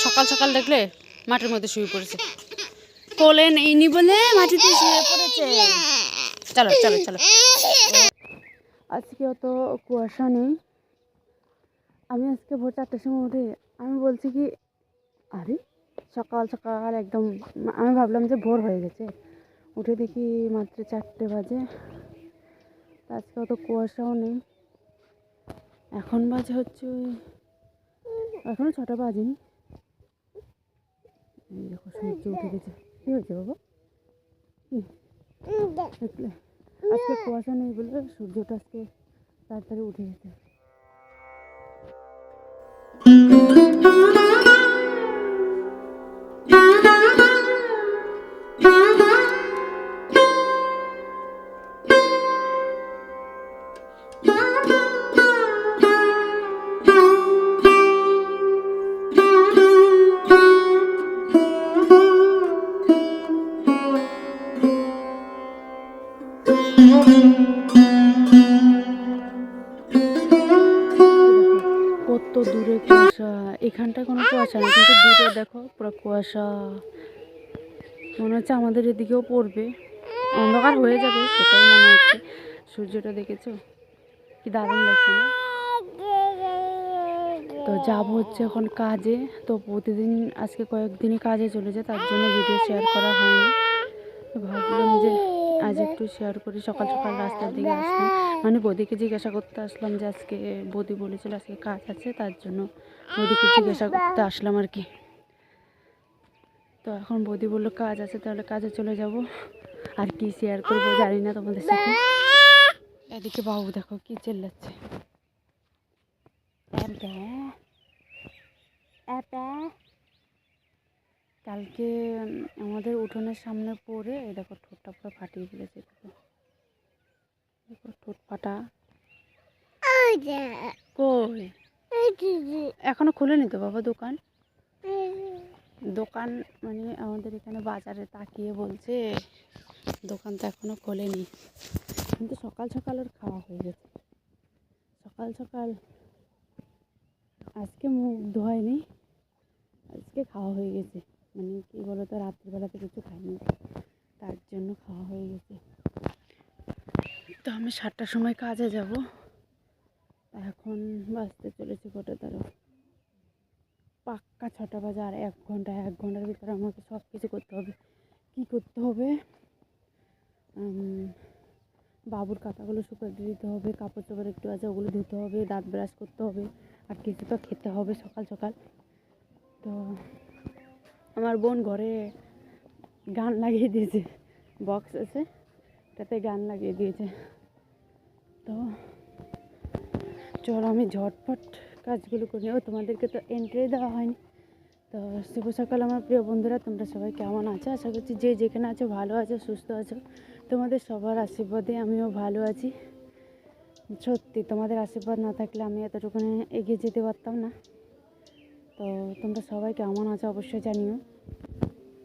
সকাল সকাল দেখলে মাটির মধ্যে শুয়ে পড়েছে, কোলে নেইনি বলে মাটিতে শুয়ে পড়েছে। চলো চলো চলো। আজকে অত কুয়াশা নেই। আমি আজকে ভোর 4টার সময় উঠে আমি বলছি কি আরে সকাল সকাল একদম, আমি ভাবলাম যে ভোর হয়ে গেছে, উঠে দেখি মাত্র 4টে বাজে। আজকে অত কুয়াশাও নেই। এখন বাজে হচ্ছে এখনো 6টা বাজেনি। দেখো সূর্য উঠে গেছে। কি হয়েছে বাবা? দেখলে আজকে কুয়াশা নেই বলে সূর্যটা আজকে তাড়াতাড়ি উঠে গেছে। কত দূরে কুয়াশা, এখানটায় কোনো কুয়াশা নেই কিন্তু দূরে দেখো পুরো কুয়াশা। মনে হচ্ছে আমাদের এদিকেও পড়বে, অন্ধকার হয়ে যাবে সেটাই মনে হচ্ছে। সূর্যটা দেখেছো কি দারুণ লাগছে না? তো যাব হচ্ছে এখন কাজে। তো প্রতিদিন আজকে কয়েকদিনই কাজে চলে যায়, তার জন্য ভিডিও শেয়ার করা হয়নি। তো ভাবলাম যে আজ একটু শেয়ার করি। সকাল সকাল রাস্তার দিকে আসলাম, মানে বৌদিকে জিজ্ঞাসা করতে আসলাম যে আজকে বৌদি বলেছিল আজকে কাজ আছে, তার জন্য বৌদিকে জিজ্ঞাসা করতে আসলাম আর কি। তো এখন বৌদি বললো কাজ আছে, তাহলে কাজে চলে যাব। আর কি শেয়ার করবো জানি না তোমাদের সাথে। এদিকে বাবু দেখো কি চেল্লাচ্ছে। কালকে আমাদের উঠোনের সামনে পড়ে এই দেখো ঠোঁটটা পুরো ফাটিয়ে ফেলেছে। দেখো ঠোঁট ফাটা। কই এখনো খুলেনি তো বাবা দোকান? দোকান মানে আমাদের এখানে বাজারে তাকিয়ে বলছে দোকান তো এখনো খোলেনি, কিন্তু সকাল সকাল ওর খাওয়া হয়ে গেছে। সকাল সকাল আজকে মুখ ধোয়নি, আজকে খাওয়া হয়ে গেছে। মানে কি বলতো, রাত্রিবেলাতে কিছু খাইনি, তার জন্য খাওয়া হয়ে গেছে। তো আমি 7টার সময় কাজে যাব। এখন বাজতে চলেছে কটা দাঁড়ো, পাক্কা 6টা বাজে। আর 1 ঘন্টার ভিতরে আমাকে সব কিছু করতে হবে। কি করতে হবে? বাবুর কাঁথাগুলো শুকিয়ে দিতে হবে, কাপড় চোপড় একটু আছে ওগুলো ধুতে হবে, দাঁত ব্রাশ করতে হবে, আর কিছু তো খেতে হবে সকাল সকাল। তো আমার বোন ঘরে গান লাগিয়ে দিয়েছে, বক্স আছে তাতে গান লাগিয়ে দিয়েছে। তো চলো আমি ঝটপট কাজগুলো করি। ও তোমাদেরকে তো এন্ট্রি দেওয়া হয়নি। তো শুভ সকাল আমার প্রিয় বন্ধুরা, তোমরা সবাই কেমন আছো? আশা করছি যে যেখানে আছো ভালো আছো, সুস্থ আছো। তোমাদের সবার আশীর্বাদে আমিও ভালো আছি। সত্যি তোমাদের আশীর্বাদ না থাকলে আমি এতটুকুনি এগিয়ে যেতে পারতাম না। তো তোমরা সবাই কেমন আছো অবশ্যই জানিও।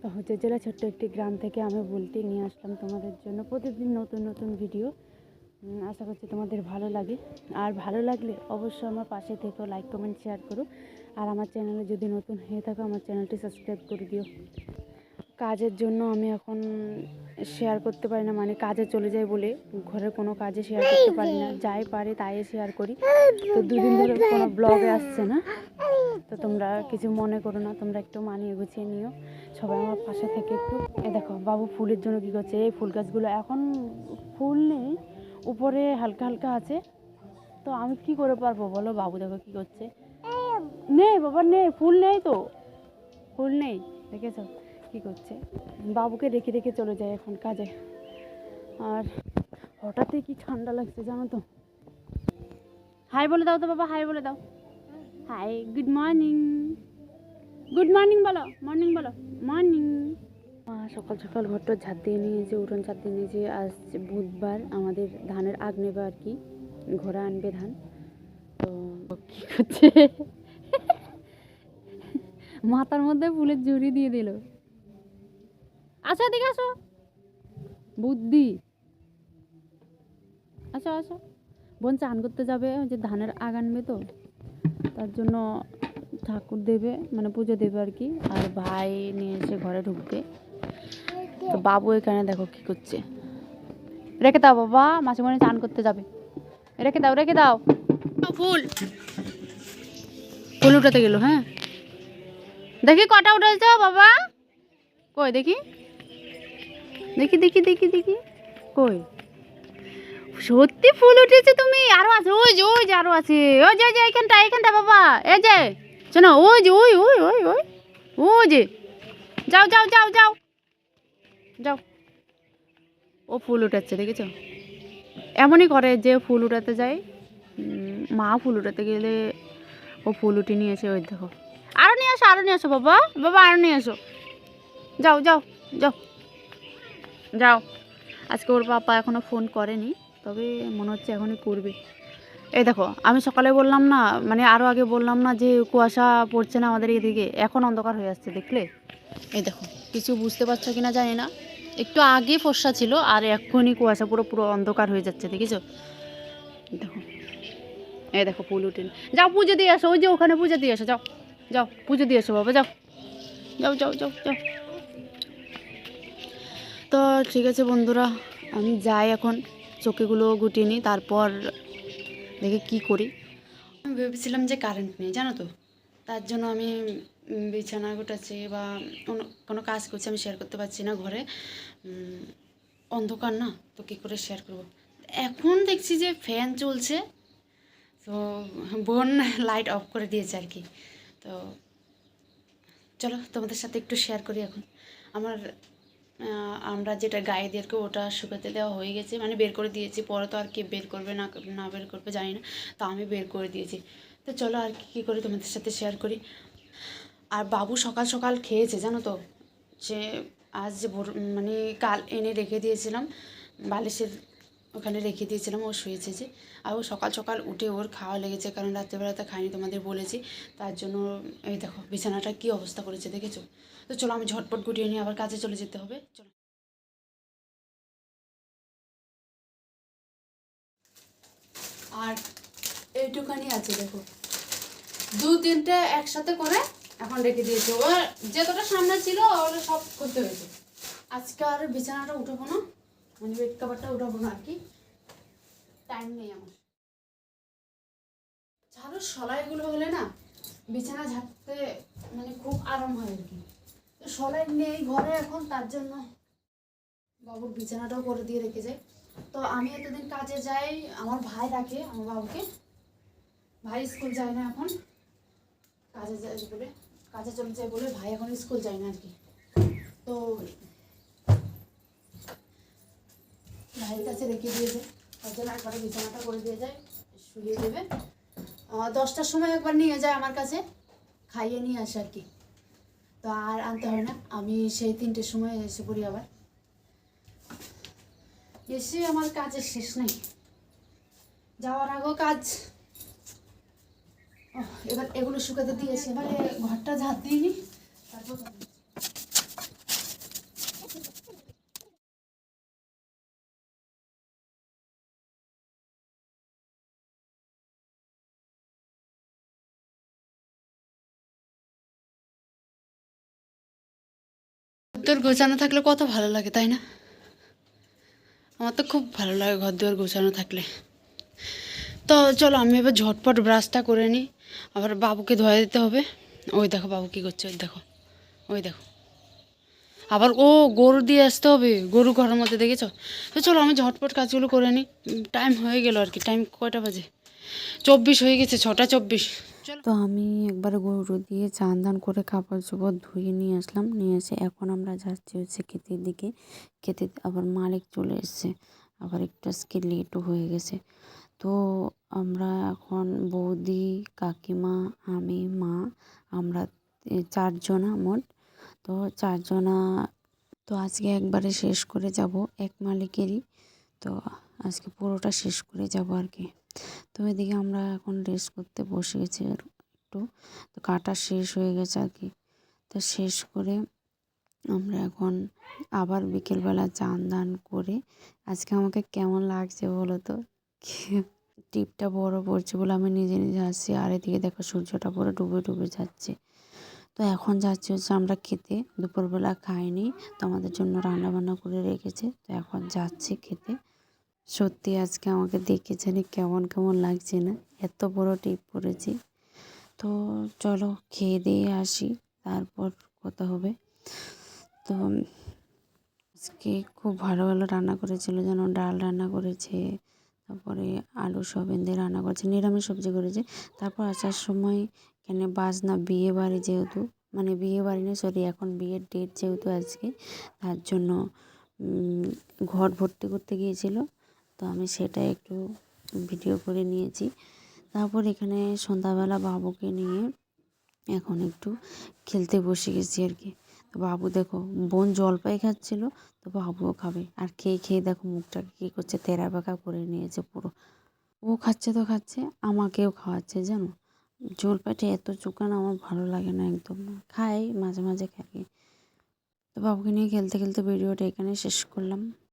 তো হুজুর জেলা ছোট্ট একটি গ্রাম থেকে আমি বুলটি নিয়ে আসলাম তোমাদের জন্য প্রতিদিন নতুন নতুন ভিডিও। আশা করছি তোমাদের ভালো লাগে। আর ভালো লাগলে অবশ্যই আমার পাশে থেকো, লাইক কমেন্ট শেয়ার করো। আর আমার চ্যানেলে যদি নতুন হয়ে থাকো আমার চ্যানেলটি সাবস্ক্রাইব করে দিও। কাজের জন্য আমি এখন শেয়ার করতে পারি না, মানে কাজে চলে যাই বলে ঘরের কোনো কাজে শেয়ার করতে পারি না। যাই পারি তাই শেয়ার করি। তো দুদিন ধরে কোনো ব্লগে আসছে না, তো তোমরা কিছু মনে করো না, তোমরা একটু মানিয়ে গুছিয়ে নিও সবাই আমার পাশে থেকে একটু। এ দেখো বাবু ফুলের জন্য কী করছে। এই ফুল গাছগুলো এখন ফুল নেই, উপরে হালকা হালকা আছে। তো আমি কি করে পারবো বলো? বাবু দেখো কী করছে। নেই বাবা নেই, ফুল নেই তো, ফুল নেই। দেখেছো কী করছে? বাবুকে রেখে রেখে চলে যায় এখন কাজে। আর হঠাৎই কি ঠান্ডা লাগছে জানো তো। হাই বলে দাও তো বাবা, হাই বলে দাও। Hi, good morning. Good morning বলো, মর্নিং বলো, মর্নিং। সকাল সকাল ঘরটা ঝাঁট দিয়ে নিয়েছে, উঠোন ঝাঁট দিয়ে নিয়েছে। আজ বুধবার, আমাদের ধানের আগ নেবে আর কি, ঘোড়া আনবে ধান। তো কী করছে, মাথার মধ্যে ফুলের ঝুড়ি দিয়ে দিল। আসো এদিকে আসো, বুদ্ধি। আসো আসো। বোন চান করতে যাবে, যে ধানের আগ আনবে, তো তার জন্য ঠাকুর দেবে, মানে পুজো দেবে আর কি। আর ভাই নিয়ে এসে ঘরে ঢুকবে। তো বাবু এখানে দেখো কি করছে। রেখে দাও বাবা, মাসিমণি চান করতে যাবে। রেখে দাও, রেখে দাও। ফুল ফুল উঠাতে গেল। হ্যাঁ, দেখি কটা উঠেছ বাবা, কই দেখি, দেখি দেখি দেখি দেখি, কই সত্যি ফুল উঠেছে? তুমি আরো আছে, ওই যে আরো আছে, ওই যে এখানটা বাবা, এই যে শোনো, ওই যে ওই যে, যাও যাও যাও যাও যাও। ও ফুল উঠাচ্ছে, দেখেছো? এমনই করে যে ফুল উঠাতে যায়, মা ফুল উঠাতে গেলে ও ফুল উঠে নিয়ে এসে, ওই দেখো, আরো নিয়ে আসো বাবা, বাবা আরো নিয়ে আসো, যাও যাও যাও যাও। আজকে ওর পাপা এখনো ফোন করেনি, তবে মনে হচ্ছে এখনই করবে। এই দেখো, আমি সকালে বললাম না, মানে আরও আগে বললাম না যে কুয়াশা পড়ছে না আমাদের এদিকে, এখন অন্ধকার হয়ে আসছে, দেখলে? এই দেখো, কিছু বুঝতে পারছো কিনা জানি না, একটু আগে ফর্সা ছিল আর এখনই কুয়াশা পুরো পুরো অন্ধকার হয়ে যাচ্ছে, দেখেছো? দেখো, এই দেখো ফুল উঠেন। যাও পুজো দিয়ে আসো, ওই যে ওখানে পুজো দিয়ে আসো, যাও যাও পুজো দিয়ে আসো বাবা, যাও যাও যাও যাও যাও। তো ঠিক আছে বন্ধুরা, আমি যাই এখন, চোখেগুলো গুটিয়ে নিই, তারপর দেখে কি করি। আমি ভেবেছিলাম যে কারেন্ট নেই, জানো তো, তার জন্য আমি বিছানা গোটাচ্ছি বা কোনো কাজ করছি, আমি শেয়ার করতে পারছি না ঘরে, অন্ধকার না, তো কী করে শেয়ার করব। এখন দেখছি যে ফ্যান চলছে, তো বোন লাইট অফ করে দিয়েছে আর কি। তো চলো তোমাদের সাথে একটু শেয়ার করি এখন। আমরা যেটা গায়ে দিয়ে ওটা শুকাতে দেওয়া হয়ে গেছে, মানে বের করে দিয়েছি, পরে তো আর কি বের করবে না না বের করবে জানি না, তো আমি বের করে দিয়েছি। তো চলো আর কী করি তোমাদের সাথে শেয়ার করি। আর বাবু সকাল সকাল খেয়েছে, জানো তো, যে আজ যে মানে কাল এনে রেখে দিয়েছিলাম বালিশের ওখানে রেখে দিয়েছিলাম, ও শুয়েছে যে, আর ও সকাল সকাল উঠে ওর খাওয়া লেগেছে, কারণ রাত্রেবেলাতে খাইনি, তোমাদের বলেছি, তার জন্য এই দেখো বিছানাটা কী অবস্থা করেছে, দেখেছো? তো চলো আমি ঝটপট গুটিয়ে নিয়ে আবার কাজে চলে যেতে হবে, চলো। আর এইটুখানি আছে দেখো, দু তিনটে একসাথে করে এখন রেখে দিয়েছে, ওর যতটা সামনে ছিল ওটা সব করতে হয়েছে। আজকে আর বিছানাটা উঠাবো না, মানে বেড কাভারটা উঠাবো না আর কি, টাইম নেই আমার। ঝাড়ুর সলাইগুলো হলে না বিছানা ঝাড়তে মানে খুব আরাম হয় আর কি, তো সলাই নেই ঘরে এখন, তার জন্য বাবুর বিছানাটাও করে দিয়ে রেখে যায়। তো আমি এতদিন কাজে যাই, আমার ভাই রাখে আমার বাবুকে, ভাই স্কুল যায় না এখন, কাজে যায় বলে, কাজে চলে যায় বলে ভাই এখন স্কুল যায় না আর কি। তো ভাইয়ের কাছে রেখে দিয়েছে, তার জন্য একবারে বিছানাটা করে দিয়ে যায়, শুয়ে দেবে। 10টার সময় একবার নিয়ে যায় আমার কাছে, খাইয়ে নিয়ে আসে আর কি, তো আর আনতে হয় না, আমি সেই 3টের সময় এসে পড়ি আবার, এসে আমার কাজের শেষ নেই, যাওয়ার আগেও কাজ। এবার এগুলো শুকাতে দিয়েছি, এবারে ঘরটা ঝাঁট দিইনি, তারপর তোর গোছানো থাকলে কত ভালো লাগে, তাই না? আমার তো খুব ভালো লাগে ঘর দুয়ার গোছানো থাকলে। তো চলো আমি এবার ঝটপট ব্রাশটা করে নিই, আবার বাবুকে ধোয়া দিতে হবে। ওই দেখো বাবু কী করছে, ওই দেখো, ওই দেখো, আবার ও গরু দিয়ে আসতে হবে, গরু ঘরের মধ্যে, দেখেছো? তো চলো আমি ঝটপট কাজগুলো করে নিই, টাইম হয়ে গেল আর কি, টাইম কয়টা বাজে, 24 হয়ে গেছে, 6টা 24। তো আমি একবারে গরু দিয়ে চান ধান করে কাপড় চোপড় ধুয়ে নিয়ে আসলাম, নিয়ে এসে এখন আমরা যাচ্ছি হচ্ছে ক্ষেতের দিকে। খেতে আবার মালিক চলে এসছে, আবার একটু আজকে লেটও হয়ে গেছে। তো আমরা এখন বৌদি, কাকিমা, আমি, মা, আমরা 4জনা মোট। তো 4জনা, তো আজকে একবারে শেষ করে যাব এক মালিকেরই, তো আজকে পুরোটা শেষ করে যাব আর কি। তো এদিকে আমরা এখন রেস্ট করতে বসে গেছি একটু, তো কাটা শেষ হয়ে গেছে আর কি। তো শেষ করে আমরা এখন আবার বিকেলবেলা চান দান করে, আজকে আমাকে কেমন লাগছে বলো তো, টিপটা বড় পড়ছে বলে আমি নিজে নিজে হাসছি। আর এদিকে দেখো সূর্যটা পুরো ডুবে ডুবে যাচ্ছে। তো এখন যাচ্ছি হচ্ছে আমরা খেতে। দুপুরবেলা খাইনি, তো আমাদের জন্য রান্না বান্না করে রেখেছে, তো এখন যাচ্ছি খেতে। সত্যি আজকে আমাকে দেখে জানি কেমন কেমন লাগছে না, এত বড় টিপ পড়েছি। তো চলো খেয়ে দিয়ে আসি, তারপর কথা হবে। তো আজকে খুব ভালো ভালো রান্না করেছিল, যেন ডাল রান্না করেছে, তারপরে আলু সয়াবিন দিয়ে রান্না করেছে, নিরামিষ সবজি করেছে। তারপর আসার সময় এখানে বাজনা, বিয়ে বাড়ি যেহেতু, মানে বিয়ে বাড়ি না সরি, এখন বিয়ের ডেট যেহেতু আজকে, তার জন্য ঘর ভর্তি করতে গিয়েছিল, তো আমি সেটা একটু ভিডিও করে নিয়েছি। তারপর এখানে সন্ধ্যাবেলা বাবুকে নিয়ে এখন একটু খেলতে বসে গেছি আর কি। তো বাবু দেখো, বোন জলপাই খাচ্ছিল, তো বাবুও খাবে। আর খেয়ে খেয়ে দেখো মুখটাকে কী করছে, তেরা বেঁকা করে নিয়েছে পুরো। ও খাচ্ছে তো খাচ্ছে, আমাকেও খাওয়াচ্ছে জানো। জলপাইটা এত চুকানো আমার ভালো লাগে না একদম। খাই মাঝে মাঝে খাই। তো বাবুকে নিয়ে খেলতে খেলতে ভিডিওটা এখানে শেষ করলাম।